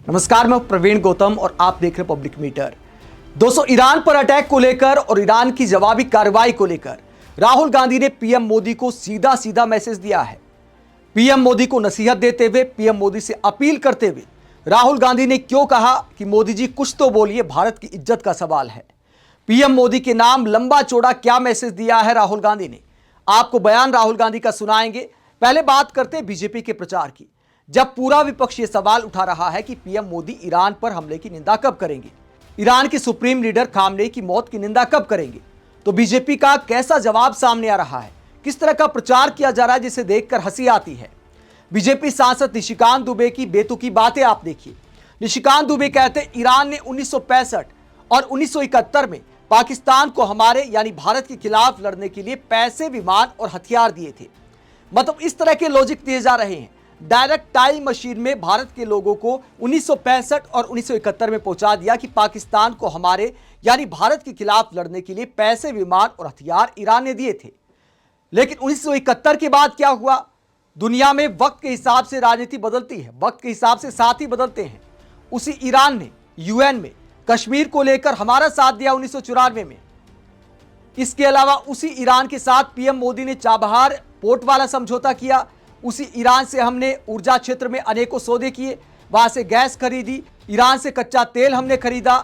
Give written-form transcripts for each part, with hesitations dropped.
नमस्कार, मैं प्रवीण गौतम और आप देख रहे हैं पब्लिक मीटर। दोस्तों, ईरान पर अटैक को लेकर और ईरान की जवाबी कार्रवाई को लेकर राहुल गांधी ने पीएम मोदी को सीधा सीधा मैसेज दिया है। पीएम मोदी को नसीहत देते हुए, पीएम मोदी से अपील करते हुए राहुल गांधी ने क्यों कहा कि मोदी जी कुछ तो बोलिए, भारत की इज्जत का सवाल है। पीएम मोदी के नाम लंबा चौड़ा क्या मैसेज दिया है राहुल गांधी ने, आपको बयान राहुल गांधी का सुनाएंगे। पहले बात करते हैं बीजेपी के प्रचार की। जब पूरा विपक्ष ये सवाल उठा रहा है कि पीएम मोदी ईरान पर हमले की निंदा कब करेंगे, ईरान के सुप्रीम लीडर खामनेई की मौत की निंदा कब करेंगे, तो बीजेपी का कैसा जवाब सामने आ रहा है, किस तरह का प्रचार किया जा रहा है जिसे देखकर हंसी आती है। बीजेपी सांसद निशिकांत दुबे की बेतुकी बातें आप देखिए। निशिकांत दुबे कहते ईरान ने 1965 और 1971 में पाकिस्तान को हमारे यानी भारत के खिलाफ लड़ने के लिए पैसे, विमान और हथियार दिए थे। मतलब इस तरह के लॉजिक दिए जा रहे हैं। डायरेक्ट टाइम मशीन में भारत के लोगों को 1965 और 1971 में पहुंचा दिया कि पाकिस्तान को हमारे यानी भारत के खिलाफ लड़ने के लिए पैसे, विमान और हथियार ईरान ने दिए थे। लेकिन 1971 के बाद क्या हुआ? दुनिया में वक्त के हिसाब से राजनीति बदलती है, वक्त के हिसाब से साथी बदलते हैं। उसी ईरान ने यूएन में कश्मीर को लेकर हमारा साथ दिया 1994 में। इसके अलावा उसी ईरान के साथ पीएम मोदी ने चाबहार पोर्ट वाला समझौता किया। उसी ईरान से हमने ऊर्जा क्षेत्र में अनेकों सौदे किए, वहां से गैस खरीदी, ईरान से कच्चा तेल हमने खरीदा।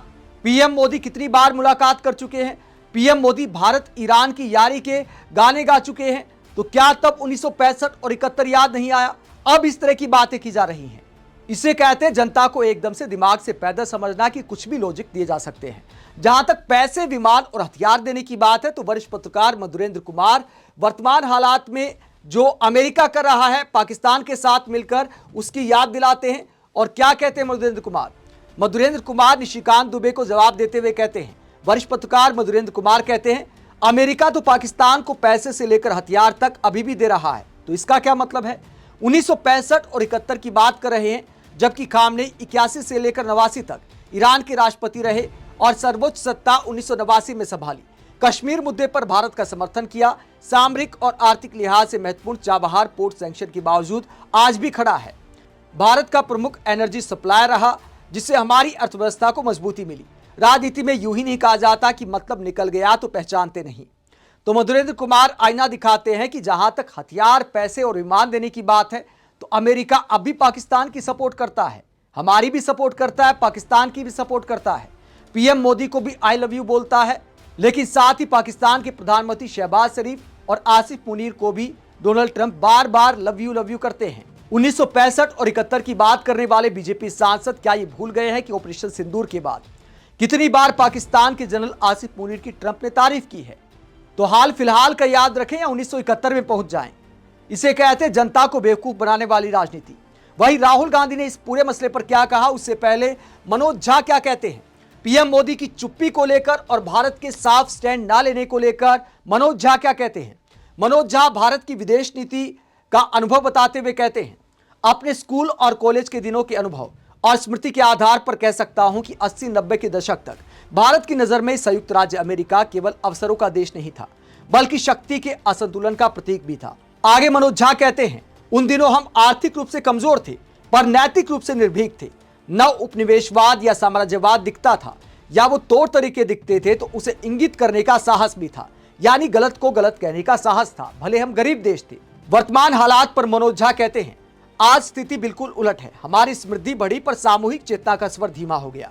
पीएम मोदी कितनी बार मुलाकात कर चुके हैं, पीएम मोदी भारत ईरान की यारी के गाने गा चुके हैं। तो क्या तब 1965 और 71 याद नहीं आया? अब इस तरह की बातें की जा रही हैं। इसे कहते हैं जनता को एकदम से दिमाग से पैदल समझना कि कुछ भी लॉजिक दिए जा सकते हैं। जहां तक पैसे, विमान और हथियार देने की बात है तो वरिष्ठ पत्रकार मधुरेंद्र कुमार वर्तमान हालात में जो अमेरिका कर रहा है पाकिस्तान के साथ मिलकर, उसकी याद दिलाते हैं। और क्या कहते हैं मधुरेंद्र कुमार निशिकांत दुबे को जवाब देते हुए कहते हैं, वरिष्ठ पत्रकार मधुरेंद्र कुमार कहते हैं, अमेरिका तो पाकिस्तान को पैसे से लेकर हथियार तक अभी भी दे रहा है। तो इसका क्या मतलब है? 1965 और 71 की बात कर रहे हैं, जबकि खामनेई 81 से लेकर 89 तक ईरान के राष्ट्रपति रहे और सर्वोच्च सत्ता 1989 में संभाली। कश्मीर मुद्दे पर भारत का समर्थन किया। सामरिक और आर्थिक लिहाज से महत्वपूर्ण चाबहार पोर्ट सैंक्शन के बावजूद आज भी खड़ा है। भारत का प्रमुख एनर्जी सप्लायर रहा, जिससे हमारी अर्थव्यवस्था को मजबूती मिली। राजनीति में यूं ही नहीं कहा जाता कि मतलब निकल गया तो पहचानते नहीं। तो मधुरेंद्र कुमार आईना दिखाते हैं कि जहां तक हथियार, पैसे और विमान देने की बात है तो अमेरिका अब भी पाकिस्तान की सपोर्ट करता है, हमारी भी सपोर्ट करता है, पाकिस्तान की भी सपोर्ट करता है। पीएम मोदी को भी आई लव यू बोलता है, लेकिन साथ ही पाकिस्तान के प्रधानमंत्री शहबाज शरीफ और आसिफ मुनीर को भी Donald Trump bar bar love you करते हैं। 1965 और 71 की बात करने वाले बीजेपी सांसद क्या ये भूल गए हैं कि ऑपरेशन सिंदूर के बाद कितनी बार पाकिस्तान के जनरल आसिफ मुनीर की ट्रंप ने तारीफ की है? तो हाल फिलहाल का याद रखें या 1971 में पहुंच जाएं। इसे कहते हैं जनता को बेवकूफ बनाने वाली राजनीति। वही राहुल गांधी ने इस पूरे मसले पर क्या कहा, उससे पहले मनोज झा क्या कहते हैं पीएम मोदी की चुप्पी को लेकर और भारत के साफ स्टैंड ना लेने को लेकर? मनोज झा क्या कहते हैं? मनोज झा भारत की विदेश नीति का अनुभव बताते हुए कहते हैं, अपने स्कूल और कॉलेज के दिनों के अनुभव और स्मृति के आधार पर कह सकता हूं कि 80-90 के दशक तक भारत की नजर में संयुक्त राज्य अमेरिका केवल अवसरों का देश नहीं था, बल्कि शक्ति के असंतुलन का प्रतीक भी था। आगे मनोज झा कहते हैं, उन दिनों हम आर्थिक रूप से कमजोर थे पर नैतिक रूप से निर्भीक थे। न उपनिवेशवाद या साम्राज्यवाद दिखता था या वो तौर तरीके दिखते थे तो उसे इंगित करने का साहस भी था, यानी गलत को गलत कहने का साहस था, भले हम गरीब देश थे। वर्तमान हालात पर मनोज झा कहते हैं, आज स्थिति बिल्कुल उलट है। हमारी समृद्धि बढ़ी पर सामूहिक चेतना का स्वर धीमा हो गया।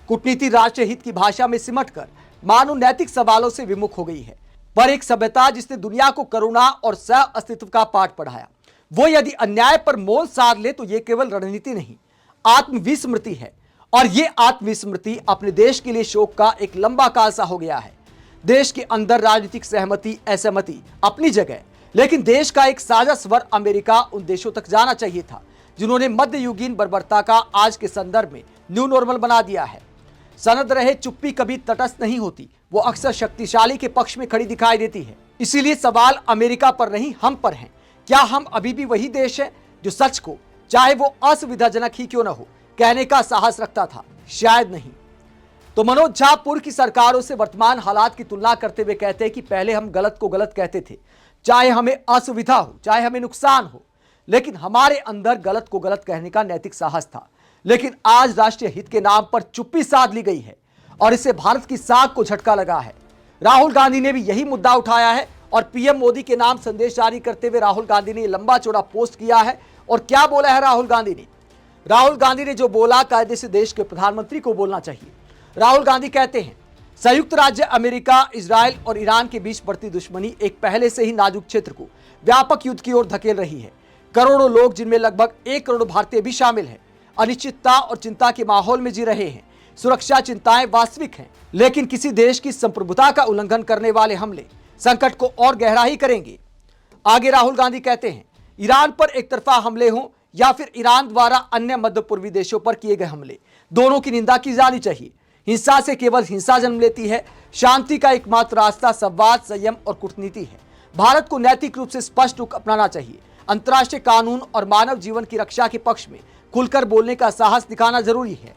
कूटनीति राष्ट्र हित की भाषा में सिमटकर मानो नैतिक सवालों से विमुख हो गई है। पर एक सभ्यता जिसने दुनिया को करुणा और सह अस्तित्व का पाठ पढ़ाया, वो यदि अन्याय पर मौन साध ले तो ये केवल रणनीति नहीं, आत्मविस्मृति है। और ये आत्मविस्मृति अपने देश के लिए शोक का एक लंबा काल सा हो गया है। देश के अंदर राजनीतिक सहमति असहमति अपनी जगह, लेकिन देश का एक साझा स्वर अमेरिका उन देशों तक जाना चाहिए था जिन्होंने मध्ययुगीन बर्बरता का आज के संदर्भ में न्यू नॉर्मल बना दिया है। सनद रहे चुप्पी कभी तटस्थ नहीं होती, वो अक्सर शक्तिशाली के पक्ष में खड़ी दिखाई देती है। इसीलिए सवाल अमेरिका पर नहीं, हम पर है। क्या हम अभी भी वही देश है जो सच को, चाहे वो असुविधाजनक ही क्यों न हो, कहने का साहस रखता था? शायद नहीं। तो मनोज झा पूर्व की सरकारों से वर्तमान हालात की तुलना करते हुए कहते हैं कि पहले हम गलत को गलत कहते थे, चाहे हमें असुविधा हो, चाहे हमें नुकसान हो, लेकिन हमारे अंदर गलत को गलत कहने का नैतिक साहस था। लेकिन आज राष्ट्रीय हित के नाम पर चुप्पी साध ली गई है और इससे भारत की साख को झटका लगा है। राहुल गांधी ने भी यही मुद्दा उठाया है और पीएम मोदी के नाम संदेश जारी करते हुए राहुल गांधी ने लंबा चौड़ा पोस्ट किया है। और क्या बोला है राहुल गांधी ने जो बोला, कायदे से देश के प्रधानमंत्री को बोलना चाहिए। राहुल गांधी कहते हैं, संयुक्त राज्य अमेरिका, इजराइल और ईरान के बीच बढ़ती दुश्मनी एक पहले से ही नाजुक क्षेत्र को व्यापक युद्ध की ओर धकेल रही है। करोड़ों लोग, जिनमें लगभग 1 करोड़ भारतीय भी शामिल हैं, अनिश्चितता और चिंता के माहौल में जी रहे हैं। सुरक्षा चिंताएं वास्तविक हैं, लेकिन किसी देश की संप्रभुता का उल्लंघन करने वाले हमले संकट को और गहरा ही करेंगे। आगे राहुल गांधी कहते हैं, ईरान पर एक तरफा हमले हों या फिर ईरान द्वारा अन्य मध्य पूर्वी देशों पर किए गए हमले, दोनों की निंदा की जानी चाहिए। हिंसा से केवल हिंसा जन्म लेती है। शांति का एकमात्र रास्ता संवाद, संयम और कूटनीति है। भारत को नैतिक रूप से स्पष्ट रुख अपनाना चाहिए। अंतर्राष्ट्रीय कानून और मानव जीवन की रक्षा के पक्ष में खुलकर बोलने का साहस दिखाना जरूरी है।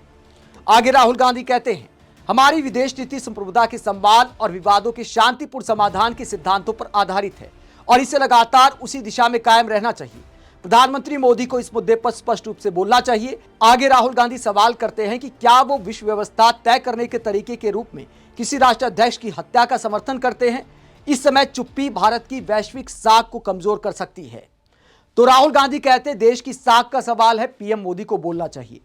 आगे राहुल गांधी कहते हैं, हमारी विदेश नीति संप्रभुता के सम्मान और विवादों के शांतिपूर्ण समाधान के सिद्धांतों पर आधारित है और इसे लगातार उसी दिशा में कायम रहना चाहिए। प्रधानमंत्री मोदी को इस मुद्दे पर स्पष्ट रूप से बोलना चाहिए। आगे राहुल गांधी सवाल करते हैं कि क्या वो विश्व व्यवस्था तय करने के तरीके के रूप में किसी राष्ट्राध्यक्ष की हत्या का समर्थन करते हैं। इस समय चुप्पी भारत की वैश्विक साख को कमजोर कर सकती है। तो राहुल गांधी कहते हैं, देश की साख का सवाल है, पीएम मोदी को बोलना चाहिए।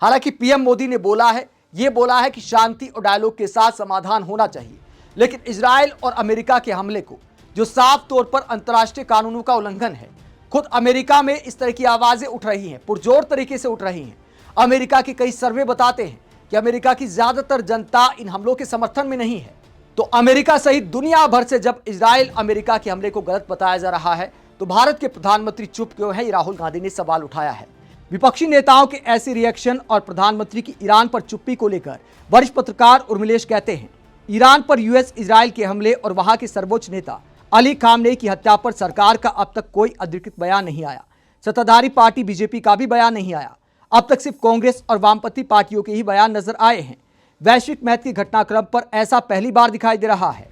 हालांकि पीएम मोदी ने बोला है कि शांति और डायलॉग के साथ समाधान होना चाहिए, लेकिन इजराइल और अमेरिका के हमले को, जो साफ तौर पर अंतर्राष्ट्रीय कानूनों का उल्लंघन है, खुद अमेरिका में इस तरह की आवाजें उठ रही हैं, पुरजोर तरीके से उठ रही हैं। अमेरिका के कई सर्वे बताते हैं कि अमेरिका की ज्यादातर जनता इन हमलों के समर्थन में नहीं है। तो अमेरिका सहित दुनिया भर से जब इजराइल अमेरिका के हमले को गलत बताया जा रहा है, तो भारत के प्रधानमंत्री चुप क्यों है, राहुल गांधी ने सवाल उठाया है। विपक्षी नेताओं के ऐसे रिएक्शन और प्रधानमंत्री की ईरान पर चुप्पी को लेकर वरिष्ठ पत्रकार उर्मिलेश कहते हैं, ईरान पर यूएस इजराइल के हमले और वहां के सर्वोच्च नेता अली खामनेई की हत्या पर सरकार का अब तक कोई अधिकृत बयान नहीं आया। सत्ताधारी पार्टी बीजेपी का भी बयान नहीं आया। अब तक सिर्फ कांग्रेस और वामपंथी पार्टियों के ही बयान नजर आए हैं। वैश्विक महत्व के घटनाक्रम पर ऐसा पहली बार दिखाई दे रहा है।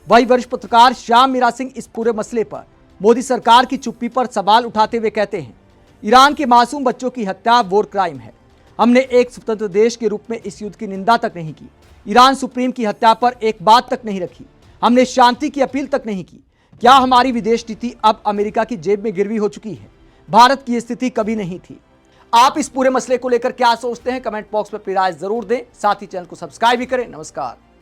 वही वरिष्ठ पत्रकार श्याम मीरा सिंह इस पूरे मसले पर मोदी सरकार की चुप्पी पर सवाल उठाते हुए कहते हैं, ईरान के मासूम बच्चों की हत्या वॉर क्राइम है। हमने एक स्वतंत्र देश के रूप में इस युद्ध की निंदा तक नहीं की। ईरान सुप्रीम की हत्या पर एक बात तक नहीं रखी। हमने शांति की अपील तक नहीं की। क्या हमारी विदेश नीति अब अमेरिका की जेब में गिरवी हो चुकी है? भारत की स्थिति कभी नहीं थी। आप इस पूरे मसले को लेकर क्या सोचते हैं? कमेंट बॉक्स में अपनी राय जरूर दें। साथ ही चैनल को सब्सक्राइब भी करें। नमस्कार।